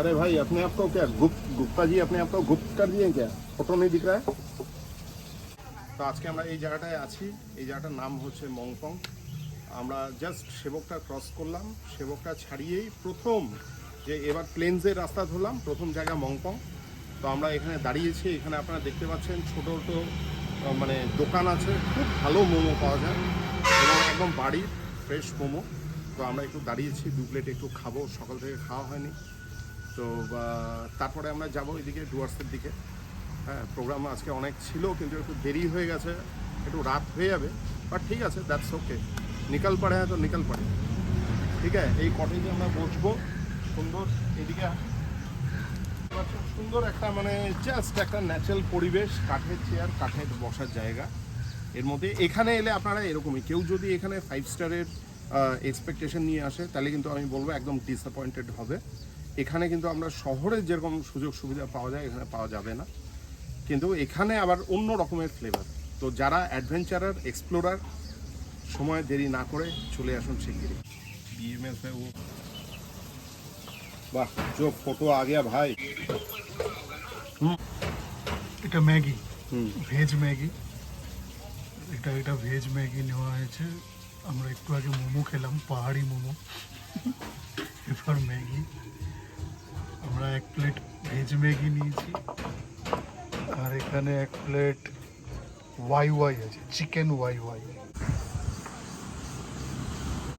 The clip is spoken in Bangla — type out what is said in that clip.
अरे भाई अपने आप को क्या गुप्ता जी अपने आप को गुप्त कर दिए क्या? फोटो नहीं दिख रहा है। তো আজকে আমরা এই জায়গাটায় আছি। এই জায়গাটার নাম হচ্ছে মংপং। আমরা জাস্ট সেবকটা ক্রস করলাম, সেবকটা ছাড়িয়েই প্রথম যে এবার প্লেনসের রাস্তা ধরলাম, প্রথম জায়গা মংপং। তো আমরা এখানে দাঁড়িয়েছি। এখানে আপনারা দেখতে পাচ্ছেন ছোটো ছোটো মানে দোকান আছে, খুব ভালো মোমো পাওয়া যায় এবং একদম বাড়ির ফ্রেশ মোমো। তো আমরা একটু দাঁড়িয়েছি, 2 প্লেট একটু খাবো, সকাল থেকে খাওয়া হয়নি। তো তারপরে আমরা যাবো এদিকে ডুয়ার্সের দিকে। হ্যাঁ, প্রোগ্রাম আজকে অনেক ছিল কিন্তু একটু দেরি হয়ে গেছে, একটু রাত হয়ে যাবে, বাট ঠিক আছে, দ্যাটস ওকে। নিকাল পাড়ে হ্যাঁ তো নিকাল পাড়ে, ঠিক আছে। এই কটেজে আমরা বসবো, সুন্দর এদিকে সুন্দর একটা মানে জাস্ট একটা ন্যাচারাল পরিবেশ, কাঠের চেয়ার, কাঠের বসার জায়গা। এর মধ্যে এখানে এলে আপনারা এরকমই, কেউ যদি এখানে 5 স্টারের এক্সপেকটেশন নিয়ে আসে তাহলে কিন্তু আমি বলবো একদম ডিসঅ্যাপয়েন্টেড হবে। এখানে কিন্তু আমরা শহরে যেরকম সুযোগ সুবিধা পাওয়া যায় এখানে পাওয়া যাবে না, কিন্তু এখানে আবার অন্য রকমের ফ্লেভার। তো যারা অ্যাডভেঞ্চারার, এক্সপ্লোরার, সময় দেরি না করে চলে আসুন শিগগিরই। BMS है वो, वाह जो फोटो आ गया भाई। এটা ম্যাগি, ভেজ ম্যাগি। এটা ভেজ ম্যাগি নেওয়া হয়েছে। আমরা একটু আগে মোমো খেলাম, পাহাড়ি মোমো, এবার ম্যাগি। আমরা 1 প্লেট ভেজ ম্যাগি নিয়েছি, আর এখানে 1 প্লেট ওয়াই আছে, চিকেন ওয়াই।